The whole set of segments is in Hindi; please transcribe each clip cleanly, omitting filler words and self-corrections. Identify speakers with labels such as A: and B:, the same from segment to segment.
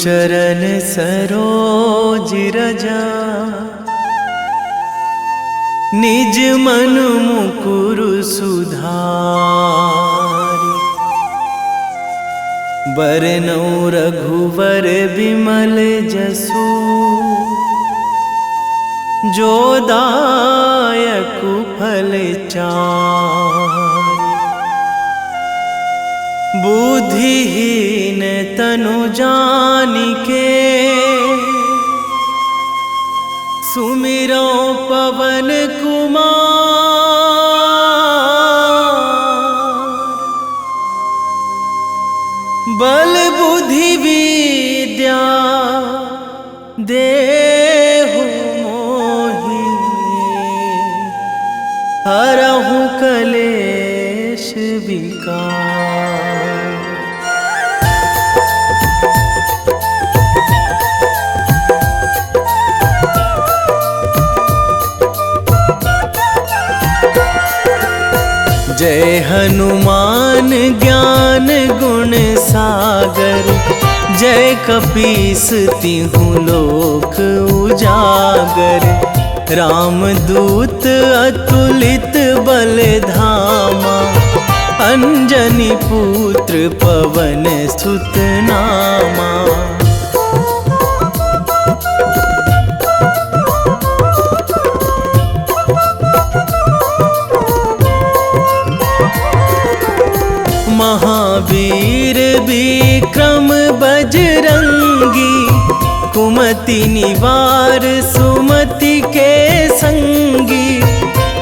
A: चरण सरोज रजा, निज मन मुकुर सुधारि। बरनौ रघुवर बिमल जसु, जो दायक फल चारि। बुद्धिहीन तनु जानिके, सुमिरो पवन कुमार। बल बुद्धि विद्या देहु मोहि, हरहु कलेश विकार। जय हनुमान ज्ञान गुण सागर, जय कपीस तिहुँ लोक उजागर। रामदूत अतुलित बल धामा, अंजनी पुत्र पवन सुत नामा। महावीर विक्रम बजरंगी, कुमति निवार सुमति के संगी।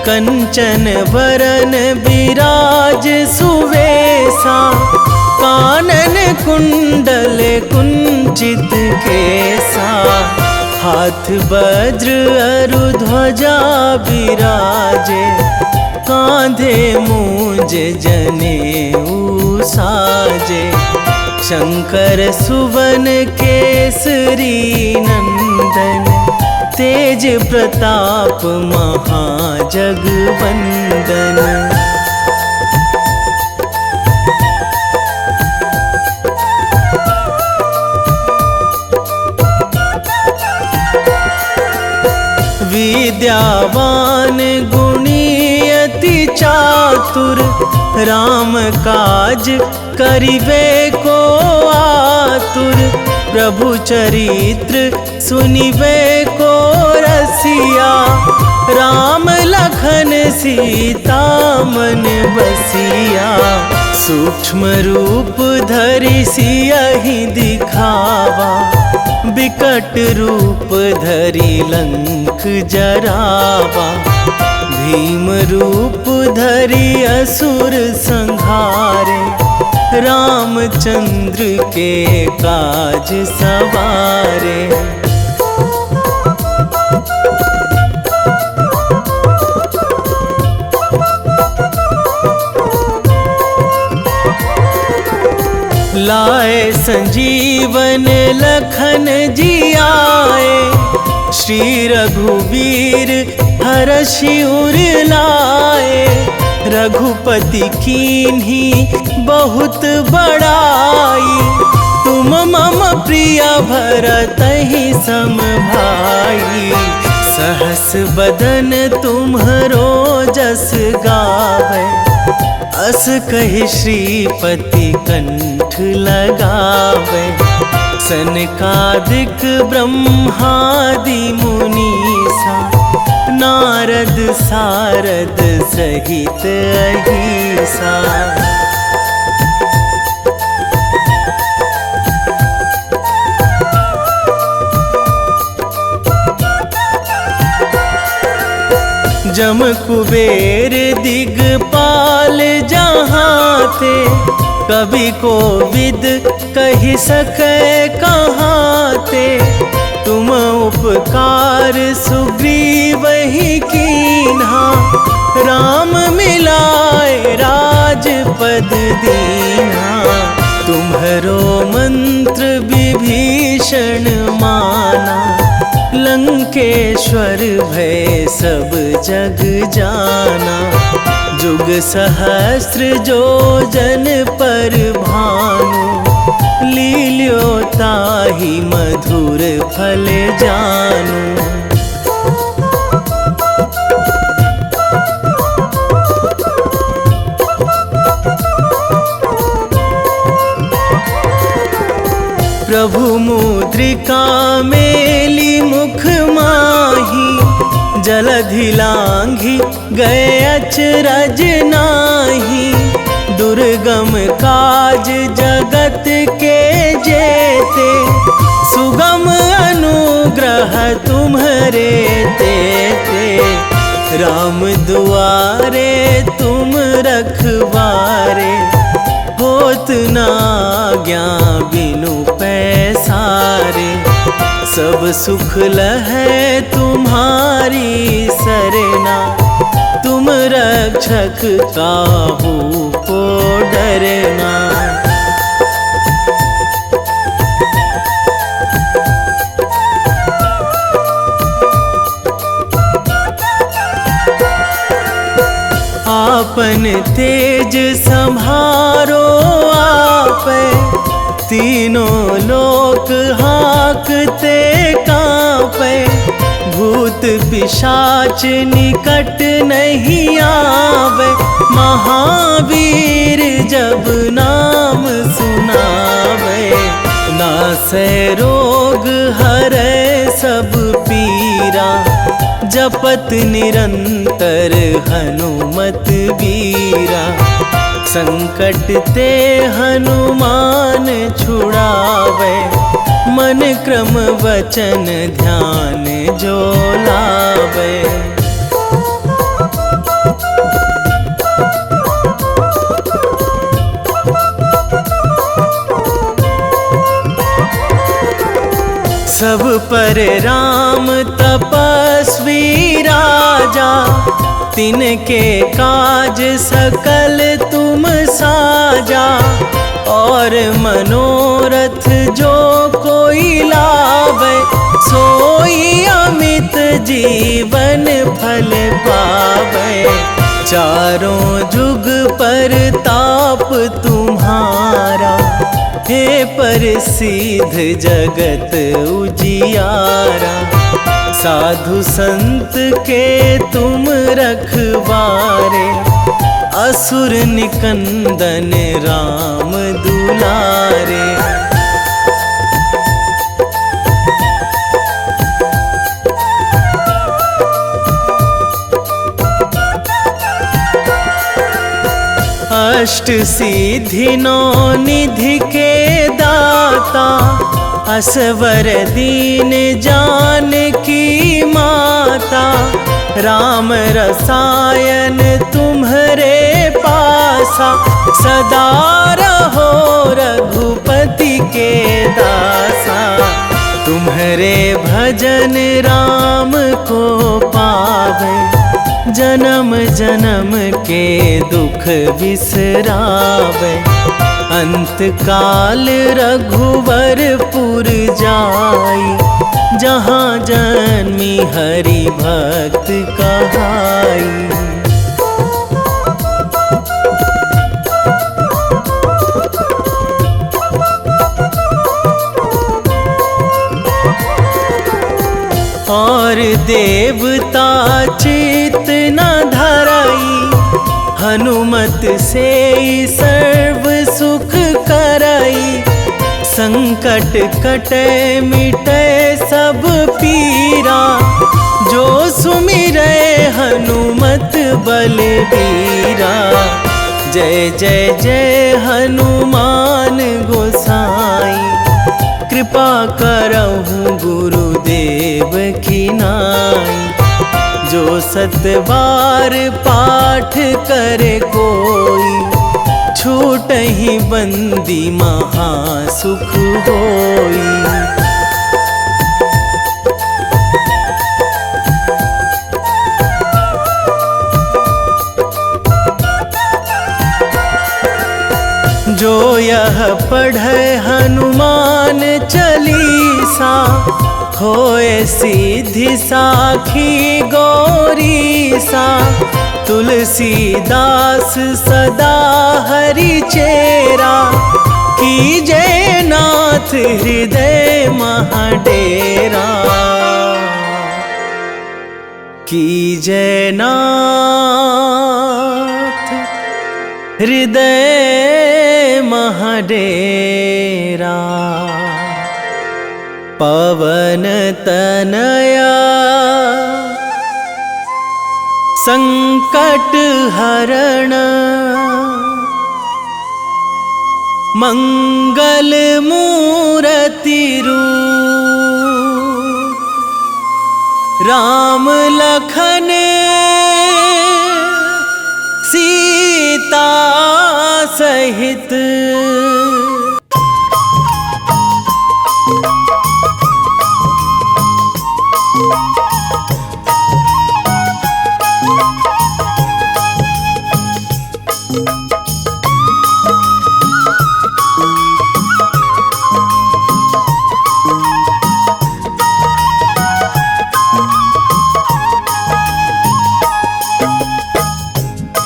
A: कंचन वरन विराज सुवेशा, कानन कुंडल कुंचित केसा। हाथ वज्र अरु ध्वजा बिराजे, कांधे मूंज जनेऊ साजे। शंकर सुवन केसरी नंदन, तेज प्रताप महाजगवंदन। विद्यावान गुणी अति चातुर, राम काज करिबे को आतुर। प्रभु चरित्र सुनिबे को रसिया, राम लखन सीता मन बसिया। सूक्ष्म रूप धरि सियहि दिखावा, बिकट रूप धरि लंक जरावा। भीम रूप धरि असुर संहारे, रामचंद्र के काज सवारे। लाए संजीवन लखन जियाए, श्री रघुवीर हरषि उर लाए। रघुपति कीन्ही बहुत बड़ाई, तुम मम प्रिय भरतहि सम भाई। सहस बदन तुम्हरो जस गावै, अस कहि श्रीपति कंठ लगावै। सनकादिक ब्रह्मादि मुनीसा, नारद सारद सहित अहिसा। जम कुबेर दिगपाल जहाँ थे, कवि कोविद कहि सकै कहाँ ते। तुम उपकार सुग्रीवहि कीन्हा, राम मिलाए राजपद दीन्हा। तुम्हरो मंत्र विभीषण माना, लंकेश्वर भय सब जग जाना। जुग सहस्त्र जो जन पर भानु, लील्यो ताहि मधुर फल जानू। प्रभु मुद्रिका मेली मुख माही, जलधि लांघी गए अचरज नाही। दुर्गम काज जगत के जेते, सुगम अनुग्रह तुम्हरे तेते। राम दुआरे तुम रखवारे, होत ना आज्ञा बिनु पैसारे। सब सुख लहै तुम्हारी सरना, तुम रक्षक काहू को डरना। आपन तेज संभारो आपै, तीनों लोक हाकते कांपै। भूत पिशाच निकट नहीं आवे, महावीर जब नाम सुनावे। नासै रोग हरै सब पीरा, जपत निरंतर हनुमत बीरा। संकट ते हनुमान छुड़ावे, मन क्रम वचन ध्यान जो लावे। सब पर राम तपस्वी राजा, तिनके काज सकल तुम साजा। और मनोरथ जो कोई लावे, सोई अमित जीवन फल पावे। चारों जुग पर ताप तुम्हारा, हे प्रसिद्ध जगत उजियारा। साधु संत के तुम रखवारे, असुर निकंदन राम दुलारे। अष्ट सिद्धि नौ निधि के दाता, असवर दीन जानकी माता। राम रसायन तुम्हरे पासा, सदा रहो रघुपति के दासा। तुम्हरे भजन राम को पावे, जन्म जन्म के दुख बिसरावे। अंत काल रघुवरपुर जाई, जहाँ जन्मी हरि भक्त कहाई। और देवता चित न धराई, हनुमत से सर्व सुख कराई। संकट कटे मिटे सब पीरा, जो सुमिरै हनुमत बलबीरा। जय जय जय हनुमान गोसाई, कृपा करहु गुरुदेव की नाई। जो सतबार पाठ करे कोई, छूटहि बंदी महासुख होई। जो यह पढ़े हनुमान चालीसा, होए सीधी साखी गौरीसा। तुलसीदास सदा हरि चेरा, कीजे नाथ हृदय महाडेरा, कीजे नाथ हृदय महाडेरा। पवन तनया संकट हरण, मंगल मूर्ति रूप, राम लखन सीता सहित।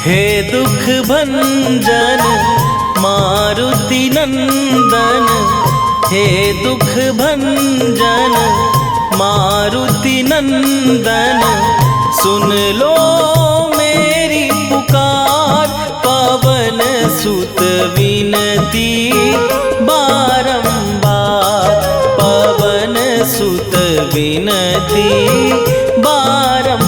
A: हे दुख भंजन मारुति नंदन, हे दुख भंजन मारुति नंदन, सुन लो मेरी पुकार। पवन सुत विनती बारंबार, पवन सुत विनती बारंबार।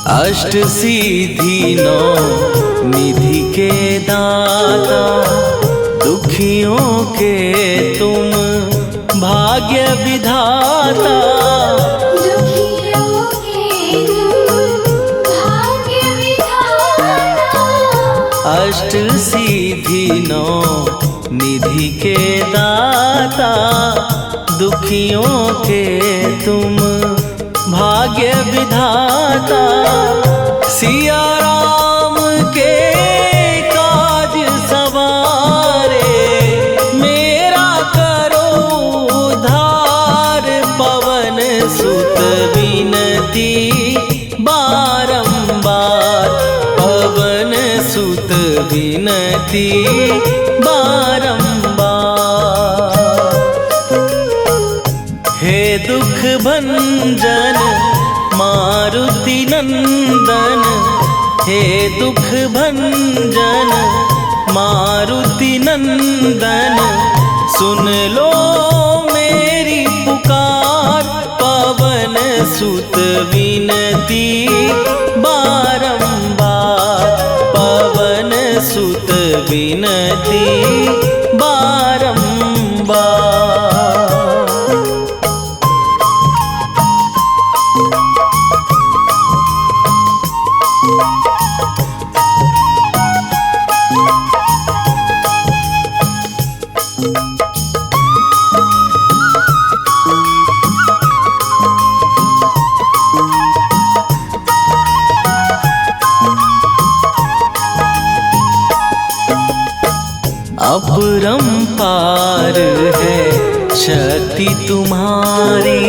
A: अष्ट सिद्धि नौ निधि के दाता, दुखियों के तुम भाग्य विधाता। दुखियों के तुम भाग्य विधाता। अष्ट सिद्धि नौ निधि के दाता, दुखियों के तुम भाग्य विधाता। सिया राम के काज सवारे, मेरा करो उद्धार। पवन सुत विनती बारंबार, पवन सुत विनती बारंबार। हे दुख भंजन मारुति नंदन, हे दुख भंजन मारुति नंदन, सुन लो मेरी पुकार। पवन सुत विनती बारंबार, पवन सुत विनती बारंबार। अपरंपार है शक्ति तुम्हारी,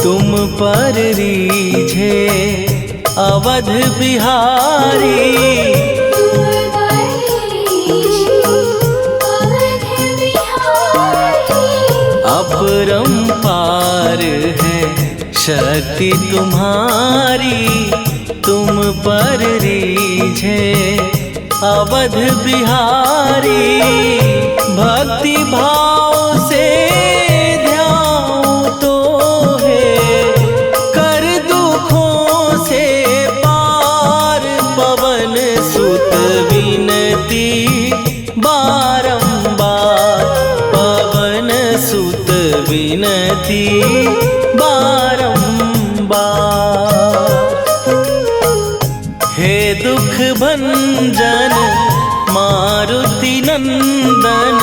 A: तुम पर रीझे अवध बिहारी। अपरंपार है शक्ति तुम्हारी, तुम पर रीझे अवध बिहारी। भक्ति भाव से ध्यान तो है, कर दुखों से पार। पवन सुत विनती बारंबार, पवन सुत विनती बारंबार। हे दुख भंजन मारुति नंदन,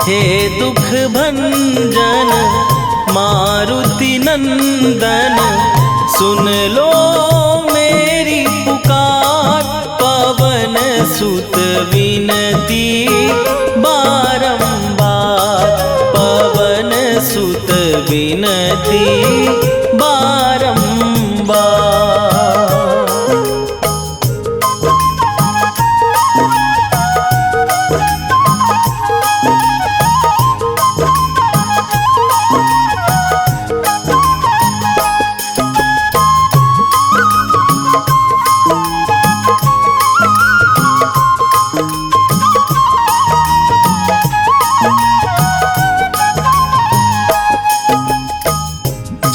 A: हे दुख भंजन मारुति नंदन, सुन लो मेरी पुकार। पवन सुत विनती बारंबार, पवन सुत विनती बारंबार।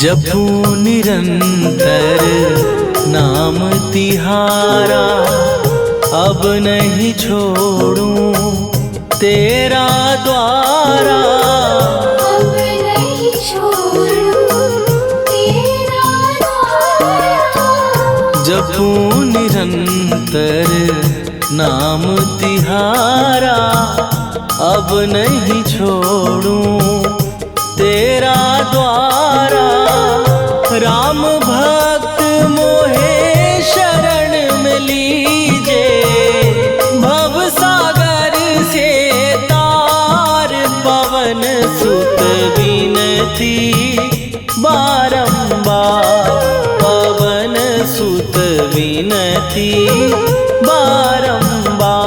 A: जपू निरंतर नाम तिहारा, अब नहीं छोड़ूं तेरा द्वारा।
B: अब नहीं छोड़ूं तेरा द्वारा।
A: जपू निरंतर नाम तिहारा, अब नहीं छोड़ूं तेरा द्वारा। राम भक्त मोहे शरण में लीजे, भव सागर से तार। पवन सुत विनती बारंबार, पवन सुत विनती बारंबार।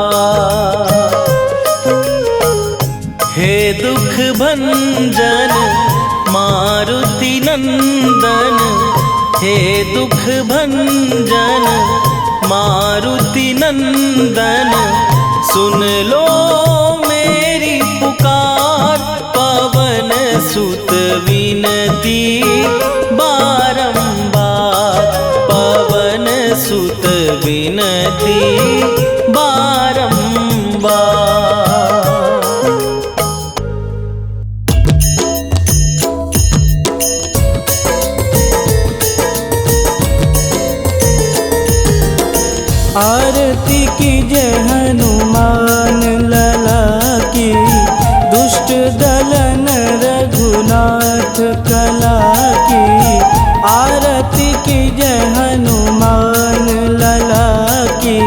A: हे दुख भंजन मारुति नंदन, हे दुख भंजन मारुति नंदन, सुन लो मेरी पुकार। पवन सुत विनती बारंबार, पवन सुत विनती बारंबार।
C: आरती कीजय हनुमान लला की, दुष्ट दलन रघुनाथ कला की। आरती कीजय हनुमान लला की,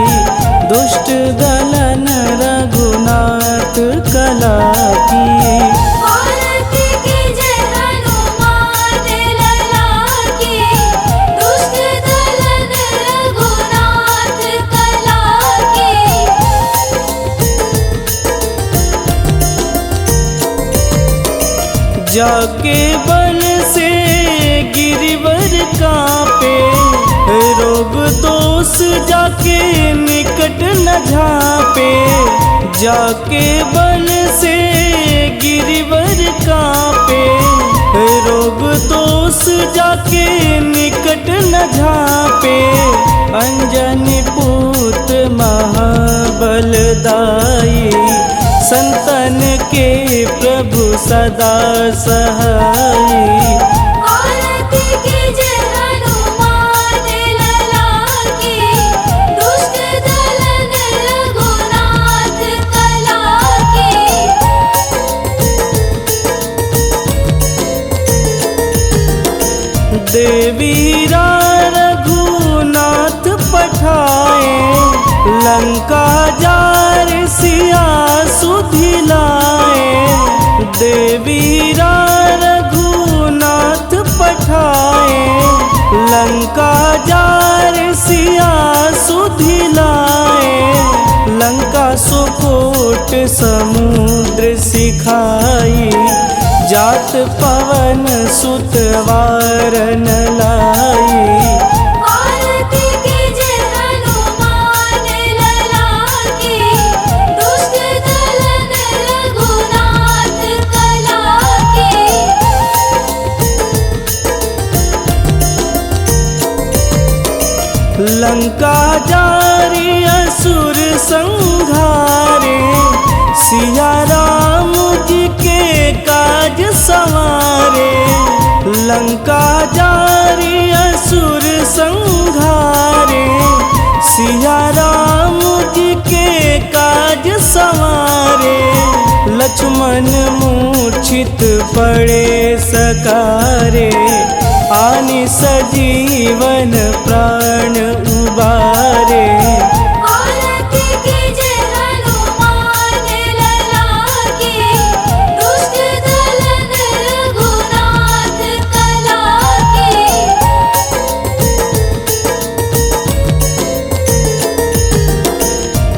C: दुष्ट दलन रघुनाथ कला की।
B: आरती कीजय हनुमान लला की, दुष्ट दलन रघुनाथ कला की।
C: जाके बल से गिरिवर कांपे, रोग दोष जाके निकट न झांपे। जाके बल से गिरिवर कांपे, रोग दोष जाके निकट न झांपे। अंजनी पूत महाबलदाई, संतन के प्रभु सदा सहाई।
B: आरती कीजय हनुमान लला की, दुष्ट दलन रघुनाथ कला की।
C: देवीरा रघुनाथ पठाए, लंका जार सिया सुधिलाए। देवीरा रघुनाथ पठाए, लंका जार सिया सुधिलाए। लंका सुकोट समुद्र सिखाई, जात पवन सुत वारन लाई।
B: आरती कीजय हनुमान लला की, दुष्ट दलन रघुनाथ कला की।
C: लंका जारी असुर संघारे, सिया राम जी के काज संवारे। लंका जारी असुर संघारे, सिया राम जी के काज संवारे। लक्ष्मण मूर्छित पड़े सकारे, आनि सजीवन प्राण उबारे।
B: आरती कीजे हनुमान लला की, दुष्ट दलन रघुनाथ कला की।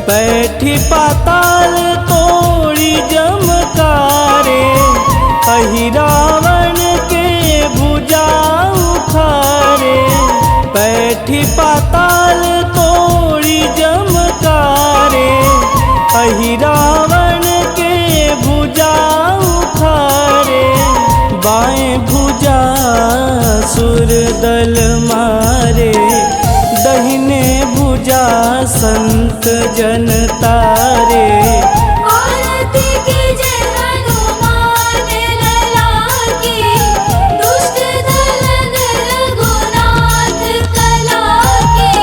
C: बैठी पाताल तोड़ी जमकारे, अहि रावण के भुजा उखारे। बैठी पाताल तोड़ी जमकारे, अहि रावण के भुजा उखारे। बाएं भुजा सुर दल मारे, दहिने भुजा संत जन तारे।
B: आरती कीजे हनुमान लला की, दुष्ट दलन रघुनाथ कला की।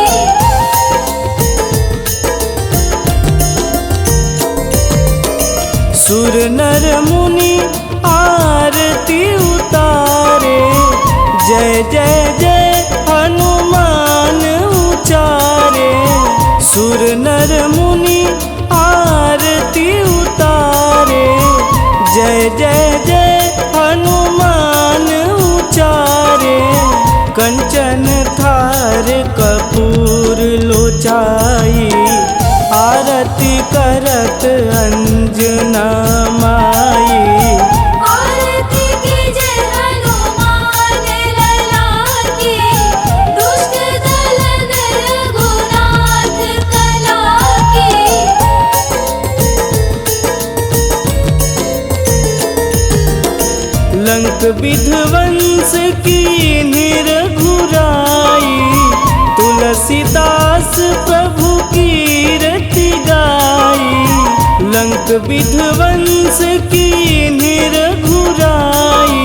C: सुर नर मुनि आरती उतारे, जय जय जय हनुमान उचारे। सुर नर मुनि आरती उतारे, जय जय जय हनुमान उचारे। कंचन थार कपूर लोचाई, आरती करत अंजना माई।
B: आरती कीजे हनुमान लला की, दुष्ट दलन रघुनाथ कला की।
C: लंक विध्वंस की निरघुराई, तुलसीदास प्रभु कीरति गाई। लंक विध्वंस की निरघुराई,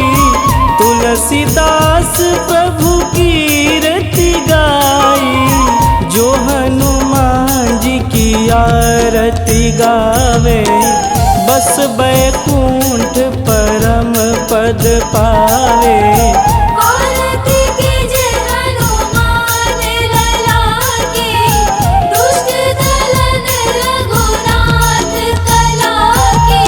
C: तुलसीदास प्रभु कीरति गाई। जो हनुमान जी की आरती गावे, बस बैकुंठ परम पद पावे।
B: आरती कीजे हनुमान लला की, दुष्ट दलन रघुनाथ कला की।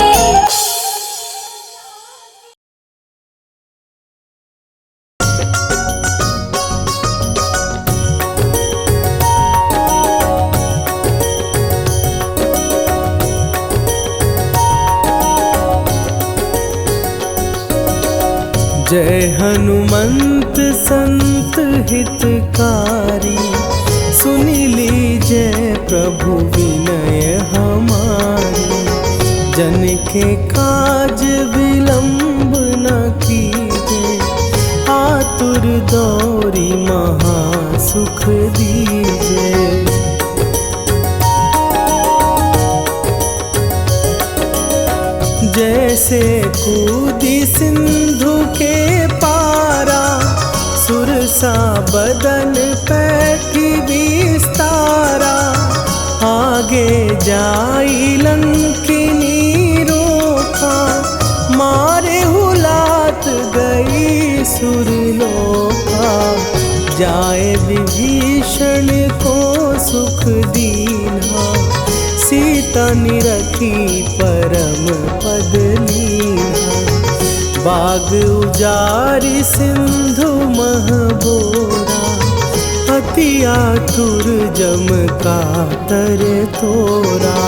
C: जय हनुमंत संत हितकारी, सुनि लीजय प्रभु विनय हमारी। जन के काज विलंब न कीजे, आतुर दौरी महा सुख दीजे। जैसे कूदी सिंधु के पारा, सुरसा बदन पैठी विस्तारा। आगे जाई लंकिनी रोका, मारे हुलात गई सुरलोका। जाए विभीषण को सुख दीना, सीता निरखी परम पद लीना। बाग उजारि सिंधु महबोरा, अति आतुर जम कातर तोरा।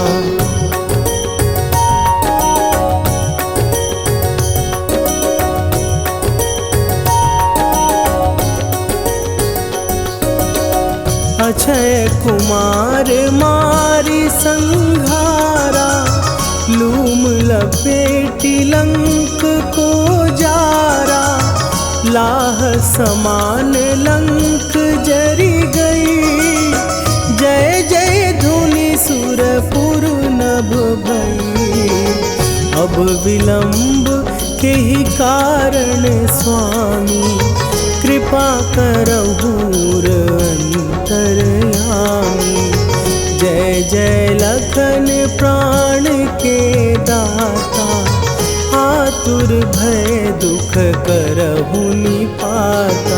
C: अक्षय कुमार मारी संघारा, लूम लपेटी लंक को जारा। लाह समान लंक जरी गई, जय जय धुनि सुरपुर नभ भई। अब विलंब के ही कारण स्वामी, कृपा करहु अंतरयामी। जय जय लखन प्राण के दाता, आतुर भय दुख करहु निपाता।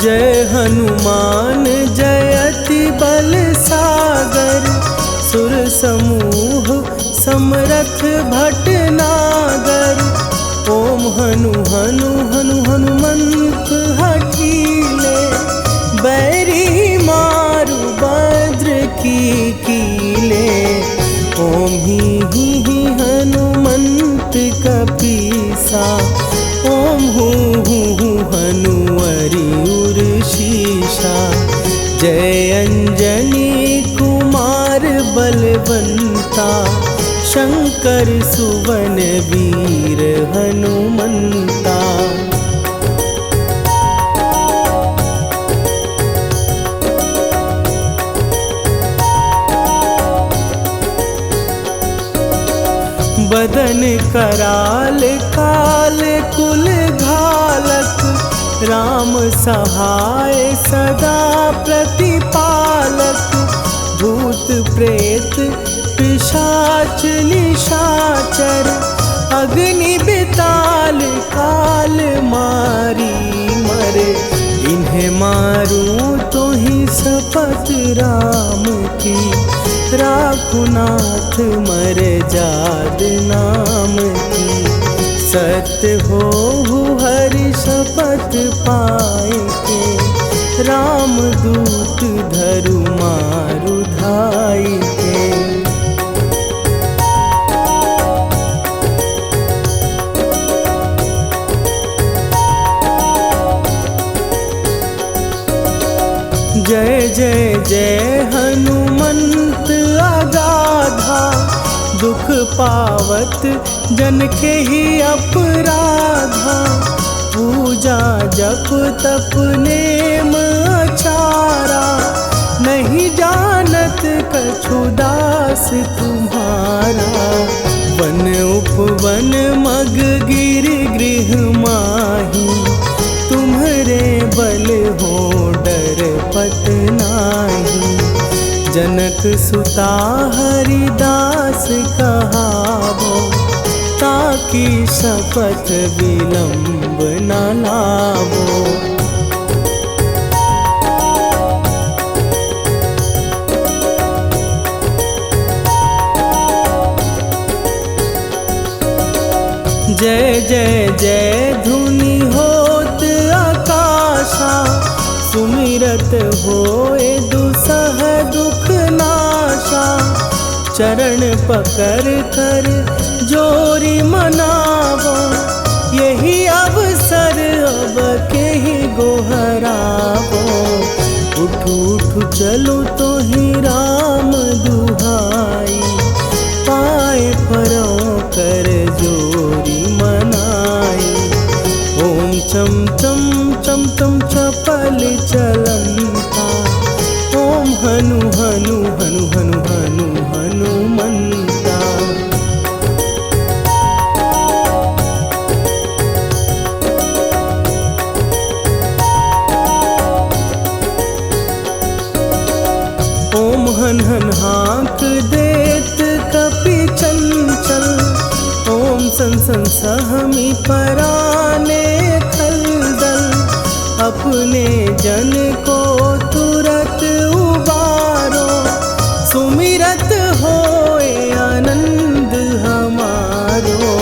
C: जय हनुमान जयति बल सागर, सुर समूह समरथ भटनागर। ओम हनु हनु हनु हनुमंत हठीले, बैरी मारु भद्र की कीले। ओम ही हनुमंत कपीसा, ओम हूँ हनुवरि उर शीशा। जय अंजनी कुमार बलवंता, शंकर सुवन वीर हनुमंता। बदन कराल काल कुल घालक, राम सहाय सदा प्रतिपालक। भूत प्रेत पिशाच निशाचर, अग्नि बिताल काल मारी मरे। इन्हें मारूं तो ही शपथ राम की, राखुनाथ मर जाद नाम की। सत्य हो हरि शपथ पाए के, राम दूत धरु मारु धाई के। जय जय जय हनुमंत अगाधा, दुख पावत जन के ही अपराधा। पूजा जप तप नेम अचारा, नहीं जानत कछु दास तुम्हारा। वन उपवन मग गिर गृह माही, तुम्हरे बल हो डर पत नाही। जनक सुता हरिदास कहावो, ताकि शपथ विलंब न लावो। जय जय जय धुनि होत आकाशा, सुमिरत होए दुसह दुख नाशा। चरण पकड़ कर जोरी मनावो, यही अवसर अब के ही गोहरावो। उठू उठू चलो तो ही राम दुहाई, पाए परों कर जोरी मनाई। ओम चम चम चम चम चपल चलंता, ओम हनु हनु हनु हनु हनु हनुमंता। ओम हन हन हाँक देत कपि चंचल, ओम सन सन सहमी पराने खलदल। अपने जन को तुरत उबारो, सुमिरत होए आनंद हमारो।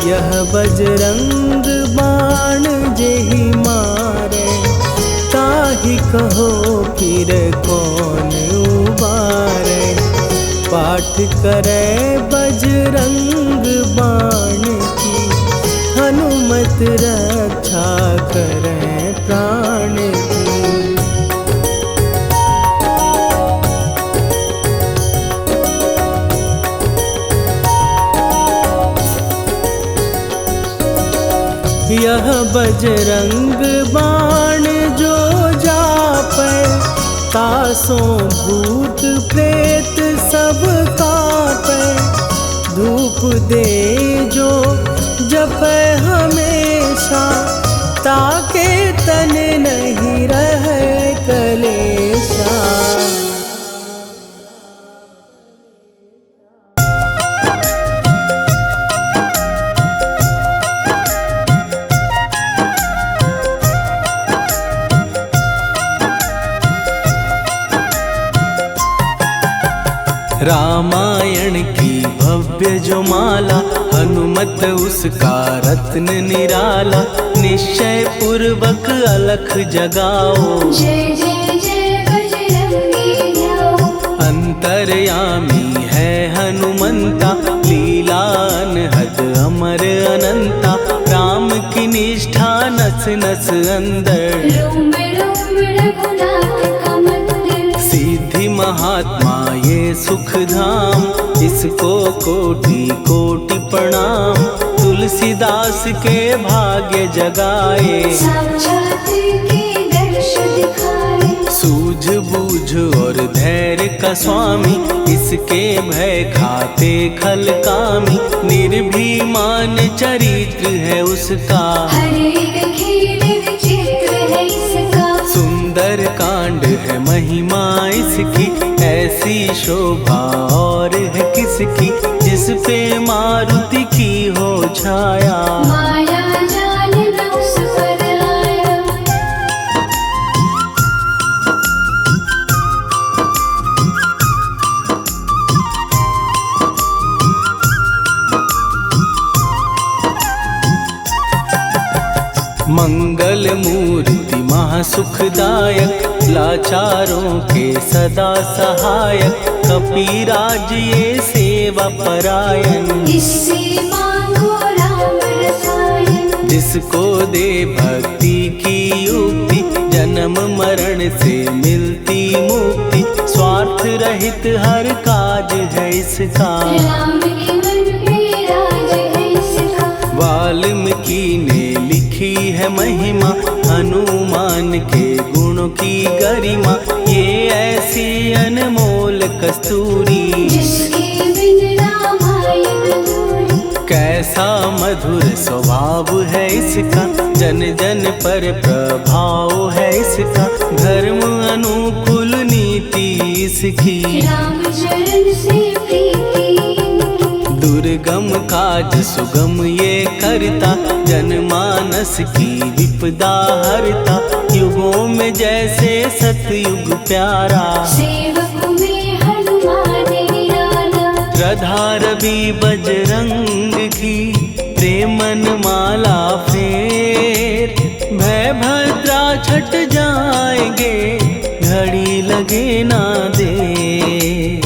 C: यह बजरंग बाण जेहि मारे, ताहि कहो फिर कौन उबारे। पाठ करे बजरंग बाण की, हनुमत रक्षा करे प्राण की। यह बजरंग बाण जो जापै, तासों भूत प्रेत सब कापै। धूप दे जो जपै हमेशा, ताके तन नहीं
A: रामायण की भव्य जो माला, हनुमत उसका रत्न निराला। निश्चय पूर्वक अलख जगाओ,
B: जय जय जय बजरंगी न्याओ।
A: अंतर्यामी है हनुमंता, लीला अनहद अमर अनंता। राम की निष्ठा नस नस अंदर,
B: रोम रोम रघुनाथ का मंदिर।
A: सिद्धि महात्मा ये सुख धाम, इसको कोटि कोटि प्रणाम। तुलसीदास के भाग्य जगाए,
B: साक्षात के दर्श दिखाए।
A: सूझबूझ और धैर्य का स्वामी, इसके भय खाते खल कामी। निर्भीमान चरित्र है उसका,
B: हर एक खेल विचित्र है इसका।
A: सुंदर कांड है महिमा इसकी। ऐसी शोभा और है किसकी, जिस पे मारुति की हो छाया।
B: माया जाल न उस पर आया।
A: मंगल मूर्ति महासुखदायक, लाचारों के सदा सहायक। कपीराज ये सेवा परायण,
B: इससे मांगो राम रसायन।
A: जिसको दे भक्ति की युक्ति, जन्म मरण से मिलती मुक्ति। स्वार्थ रहित हर काज है इसका,
B: राम के मन पे राज है इसका।
A: वाल्मीकि ने लिखी है महिमा, हनुमान के गुणों की गरिमा। ये ऐसी अनमोल कस्तूरी,
B: जिसके बिन रामायण अधूरी।
A: कैसा मधुर स्वभाव है इसका, जन जन पर प्रभाव है इसका। धर्म अनुकूल नीति इसकी,
B: राम चरण से प्रीति इनकी।
A: दुर्गम काज सुगम ये करता, जनमानस की विपदा हरता। युगों में जैसे सतयुग प्यारा,
B: सेवक में हनुमान निराला।
A: श्रद्धा रवि बजरंग की, प्रेमन माला फेर। भय भद्रा छट जाएंगे, घड़ी लगे ना देर।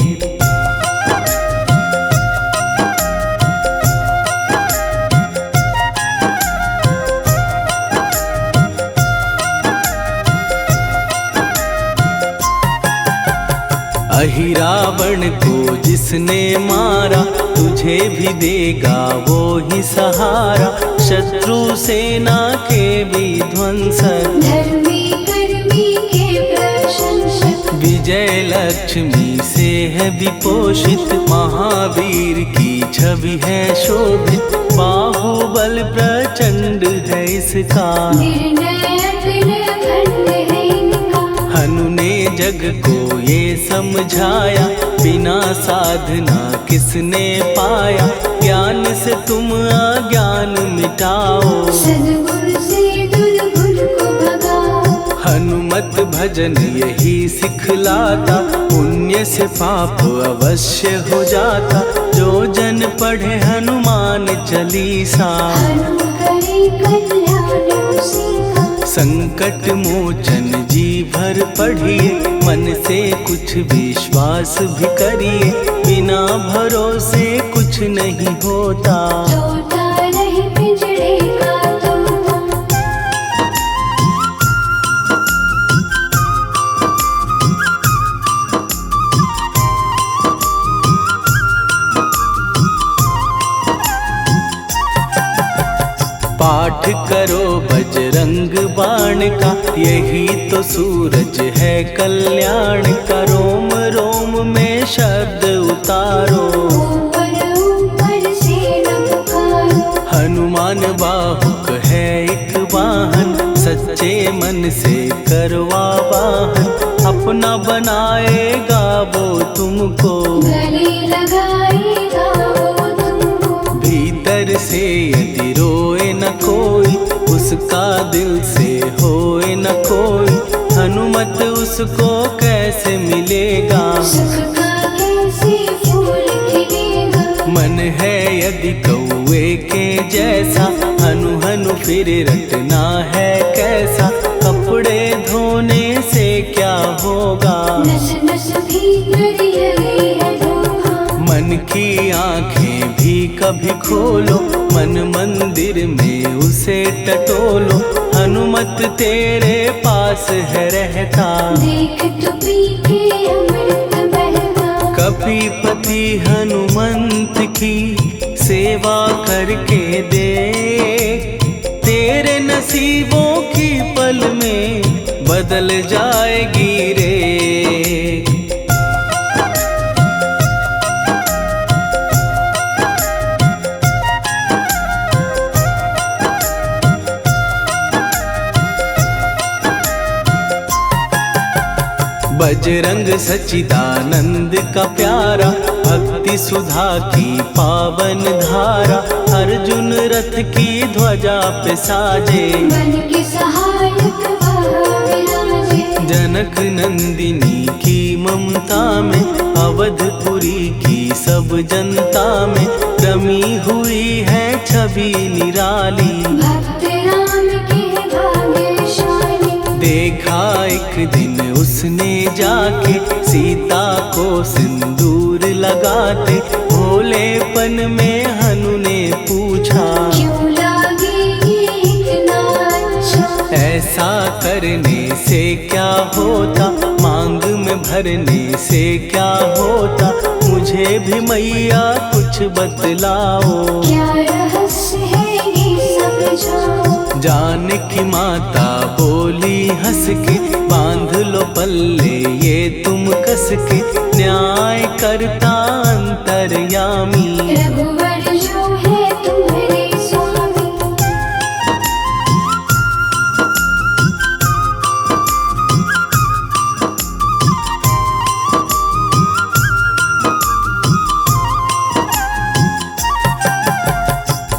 A: अहिरावण को जिसने मारा, तुझे भी देगा वो ही सहारा। शत्रु सेना के विध्वंसक,
B: धर्मी कर्मी के प्रशंसक।
A: विजय लक्ष्मी से है विपोषित। महावीर की छवि है शोभित, बाहुबल प्रचंड है इसका।
B: निर्णय अतुल अखंड है इनका।
A: हनु ने जग को ये समझाया, बिना साधना किसने पाया। ज्ञान से तुम अज्ञान मिटाओ,
B: सद्गुण से दुर्गुण को भगाओ।
A: हनुमत भजन यही सिखलाता, पुण्य से पाप अवश्य हो जाता। जो जन पढ़े हनुमान चालीसा,
B: हनु करे कल्याण उसी का।
A: संकट मोचन जी भर पढ़िए, मन से कुछ विश्वास भी करिए। बिना भरोसे कुछ नहीं होता,
B: तोता रहे पिंजड़े का तोता।
A: पाठ करो बजरंग बाण का, यही तो सूरज है कल्याण का। रोम रोम में शब्द उतारो,
B: ऊपर ऊपर से न पुकारो।
A: हनुमान बाहुक है एक वाहन, सच्चे मन से करवा वाहन। अपना बनाएगा वो तुमको,
B: गले लगाएगा वो तुमको।
A: भीतर से यदि रोए न कोई, उसका दिल से होए न कोई। हनुमत उसको कैसे मिलेगा,
B: सुख का कैसे
A: मन है यदि कौए के जैसा, हनु हनु फिर रटना है कैसा, कपड़े धोने से क्या होगा,
B: नस नस भीतर यही है धोखा।
A: मन की आंखें भी कभी खोलो, मन मंदिर में उसे टटोलो, हनुमत तेरे पास है रहता,
B: देख तो पी के अमृत बहता।
A: कपीपति हनुमंत की सेवा करके दे, तेरे नसीबों की पल में बदल जाएगी रे। बजरंग सच्चिदानंद का प्यारा, भक्ति सुधा की पावन धारा, अर्जुन रथ की ध्वजा पे साजे,
B: मन के सहायक वह विराजे।
A: जनक नंदिनी की ममता में, अवधपुरी की सब जनता में, रमी हुई है छवि निराली,
B: भक्त राम के भाग्यशाली।
A: देखा एक दिन उसने जाके सीता को सिंदूर लगाते, भोलेपन में हनु ने पूछा,
B: क्यों लागे ये इतना अच्छा।
A: ऐसा करने से क्या होता, मांग में भरने से क्या होता, मुझे भी मैया कुछ बतलाओ,
B: क्या रहस्य है ये सब जाओ।
A: जानकी माता बोली हंस के, बांध लो पल्ले ये तुम कस के, न्याय करता अंतर्यामी,
B: रघुवर जो है तुम्हारे स्वामी।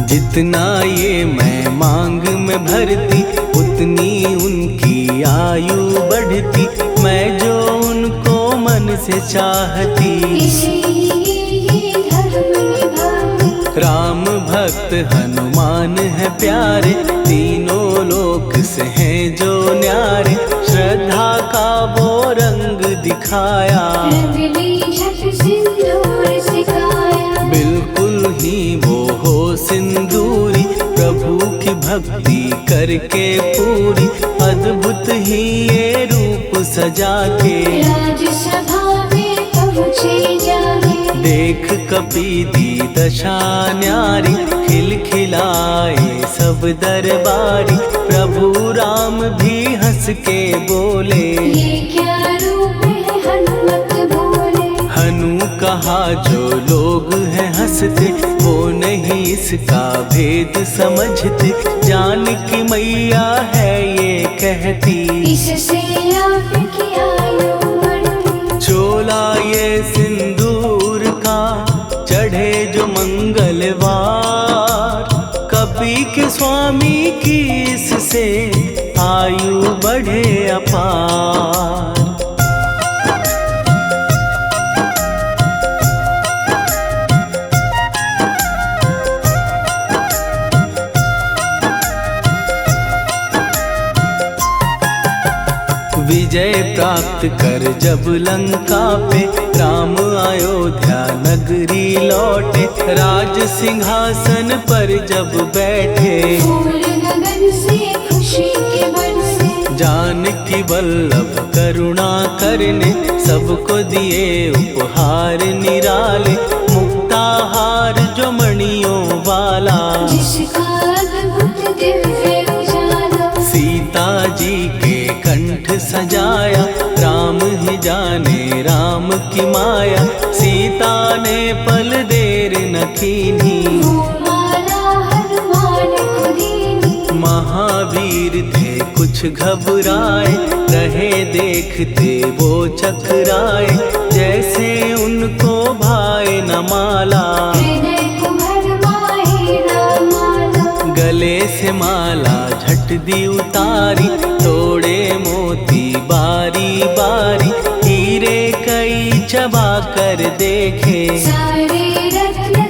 A: जितना ये मैं मांग में भरती, उतनी उनकी आयु बढ़ती, मैं जो उनको मन से चाहती,
B: इसीलिए धर्म निभाती।
A: राम भक्त हनुमान है प्यारे, तीनों लोक से हैं जो न्यारे, श्रद्धा का वो रंग दिखाया,
B: रंग ली झट सिंदूर सिखाया।
A: बिल्कुल ही वो हो सिंदूरी, प्रभु की भक्ति करके पूरी, अद्भुत ही ये रूप सजा के,
B: राजसभा में पहुँचे जाके।
A: देख कपी दी दशा न्यारी, खिलखिलाए सब दरबारी, प्रभु राम भी हंस के बोले,
B: ये क्या रूप है हनुमत बोले।
A: हनु कहा जो लोग हैं हंसते, वो नहीं इसका भेद समझते, जानकी मैया है ये कहती,
B: इससे आपकी आयु बढ़ती।
A: चोला ये सिंदूर का चढ़े जो मंगलवार, कपी के स्वामी की इससे आयु बढ़े अपार। विजय प्राप्त कर जब लंका पे, राम अयोध्या नगरी लौटे, राज सिंहासन पर जब बैठे,
B: फूल गगन से खुशी के बरसे।
A: जानकी वल्लभ करुणा करने, सबको दिए उपहार निराले, मुक्ताहार जो मणियों वाला,
B: जिसका अद्भुत दिव्य उजाला।
A: सीता जी के कंठ सजाया, राम ही जाने राम की माया, सीता ने पल देर न कीन्ही,
B: वो माला हनुमान को दीनी।
A: महावीर थे कुछ घबराए, रहे देखते वो चकराए, जैसे उनको भाए न माला,
B: हृदय को भरमाए रामाला।
A: गले से माला झट दी उतारी, तोड़े मोती बारी बारी, हीरे कई चबा कर देखे,
B: सारे रत्न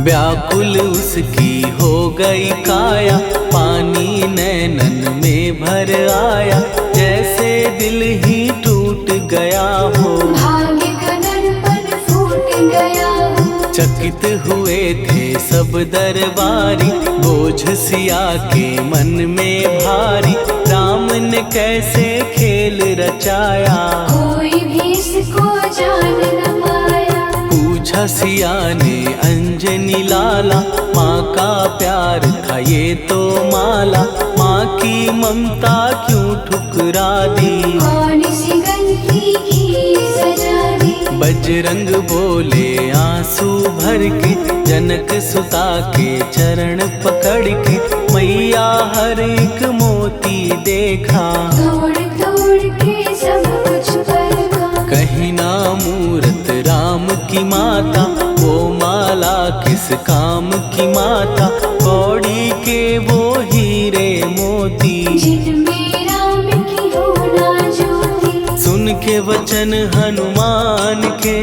A: व्याकुल उसकी हो गई काया, पानी नैनन में भर आया, जैसे दिल ही टूट गया हो।
B: भाग्य का दर्पण फूट गया हो।
A: चकित हुए थे सब दरबारी, बोझ सिया के मन में भारी, राम ने कैसे खेल रचाया,
B: कोई भी इसको जान न पाया।
A: पूछा सिया ने अंजनी लाला, माँ का प्यार था ये तो माला, माँ की ममता क्यों ठुकरा दी,
B: कौन सी गलती की सजा दी।
A: बजरंग बोले आंसू भर के, जनक सुता के चरण पकड़ के, मैया हर एक मोती देखा,
B: तोड़ तोड़ के सब कुछ परखा।
A: कहीं ना मूरत राम की माता, वो माला किस काम की माता, कौड़ी के वो हीरे मोती,
B: जिनमें राम की हो ना ज्योति।
A: सुन के वचन हनुमान के,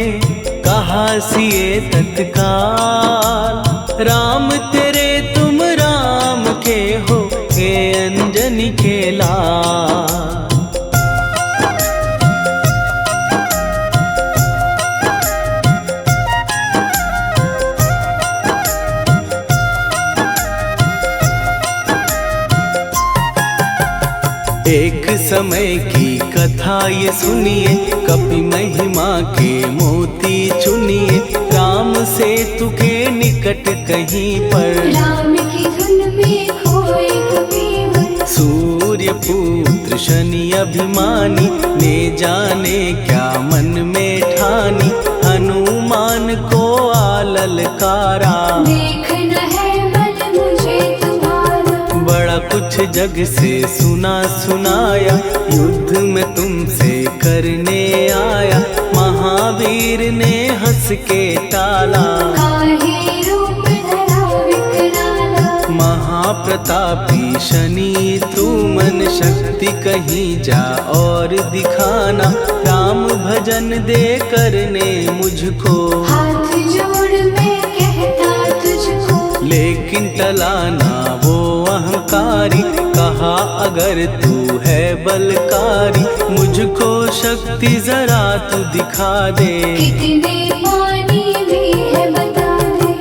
A: कहा सिए तत्काल, राम तेरे तुम राम के हो, हे अंजनी के लाल। एक समय की कथा ये सुनिए, कपि महिमा के मोती चुनिए, राम सेतु के निकट कहीं पर,
B: राम की धुन में खोए कबीर।
A: सूर्य पुत्र शनि अभिमानी, ने जाने क्या मन में ठानी, हनुमान को आललकारा,
B: देखना है बल मुझे तुम्हारा।
A: बड़ा कुछ जग से सुना सुनाया, युद्ध में तुमसे करने आया, महावीर ने हंस के टाला,
B: काहे रूप धरा विकराला।
A: महाप्रतापी शनि तू मन शक्ति कहीं जा और दिखाना, राम भजन दे करने मुझको,
B: हाथ जोड़ मैं कहता तुझको।
A: लेकिन टलाना वो अहंकारी, कहा अगर तू है बलकारी, मुझको शक्ति जरा तू दिखा दे,
B: कितने पानी भी है बता दे।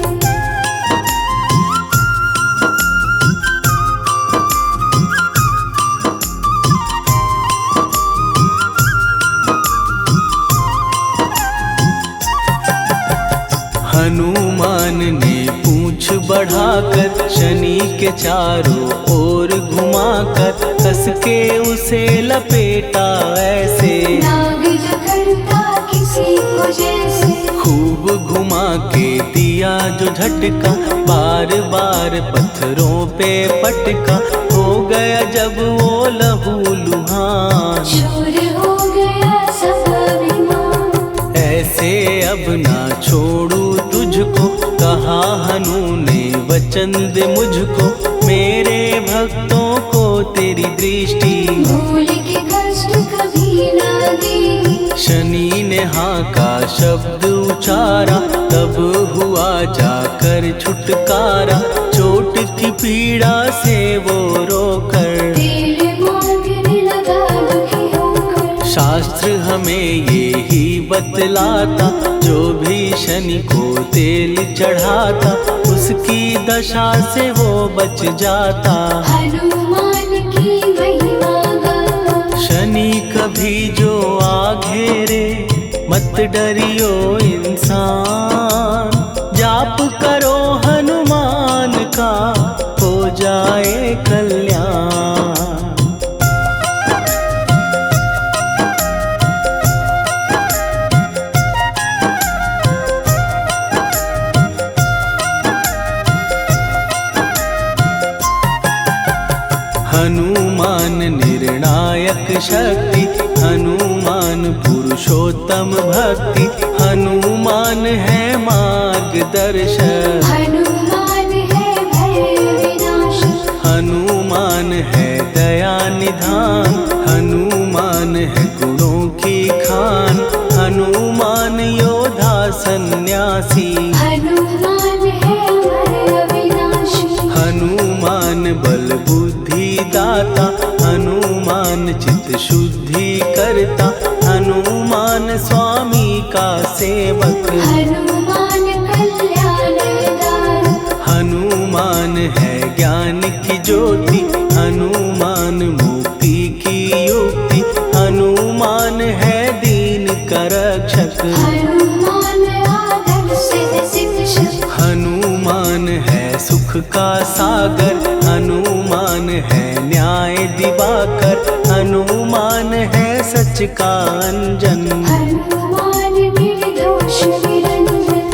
A: हनुमान ने पूंछ बढ़ाकर, शनि के चारों ओर घुमाकर, कस के उसे लपेटा ऐसे,
B: नाग जो करता किसी को जैसे।
A: खूब घुमा के दिया जो झटका, बार बार पत्थरों पे पटका, हो गया जब वो लहू लुहान,
B: चूर हो गया सब अभिमान।
A: ऐसे अब ना छोड़ू तुझको, कहा हनु ने वचन दे मुझको, मेरे भक्तों को तेरी दृष्टि,
B: भूल के कष्ट कभी ना दी।
A: शनि ने हाँ का शब्द उचारा, तब हुआ जाकर छुटकारा, चोट की पीड़ा से वो रोकर,
B: तेल मांगने लगा दुखी होकर।
A: शास्त्र हमें ये ही बतलाता, जो भी शनि को तेल चढ़ाता, उसकी दशा से वो बच जाता,
B: हनुमान की महिमा गाता।
A: शनि कभी जो आ घेरे, मत डरियो इंसान, जाप करो हनुमान का, हो जाए कल्याण। हनुमान निर्णायक शक्ति, हनुमान पुरुषोत्तम भक्ति, हनुमान है मार्गदर्शक,
B: हनुमान है भय विनाशक।
A: हनुमान है दया निधान, हनुमान है गुणों की खान, हनुमान योद्धा सन्यासी,
B: हनुमान है
A: सेवक।
B: हनुमान कल्याण दायक।
A: हनुमान है ज्ञान की ज्योति, हनुमान मुक्ति की युक्ति, हनुमान है दीन का रक्षक।
B: हनुमान आदर्श शिक्षक।
A: हनुमान है सुख का सागर, हनुमान है न्याय दिवाकर, हनुमान है सच का अंजन।
B: हनुमान निर्दोष निरंजन।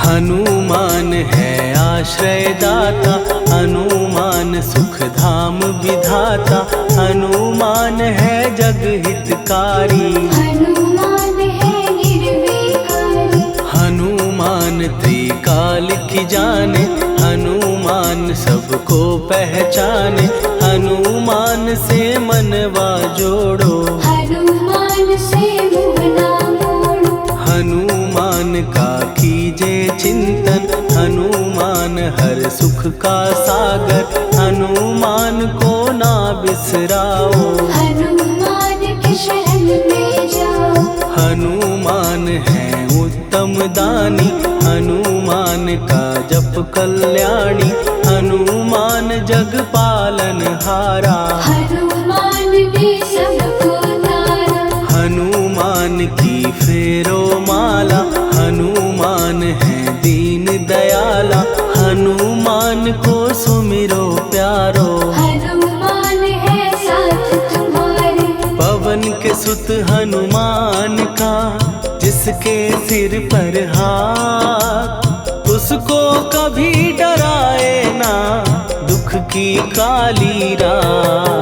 A: हनुमान है आश्रय दाता, हनुमान सुख धाम विधाता, हनुमान है जग हितकारी।
B: हनुमान है निर्विकारी।
A: हनुमान त्रिकाल की जाने, हनुमान सबको पहचाने, हनुमान से मनवा जोड़ो।
B: हनुमान से मुँह ना मोड़ो।
A: हनुमान का कीजे चिंतन, हनुमान हर सुख का सागर, हनुमान को ना बिसराओ।
B: हनुमान के शरण में जाओ।
A: हनुमान है उत्तम दानी, हनुमान का जप कल्याणी, हनुमान जग पालन हारा।
B: हनुमान ने सबको तारा।
A: हनुमान की फेरो माला, हनुमान है दीन दयाला, हनुमान को सुमिरो प्यारो।
B: हनुमान है साथ तुम्हारे।
A: पवन के सुत हनुमान का, जिसके सिर पर हाथ, उसको कभी डराए ना दुख की काली रात।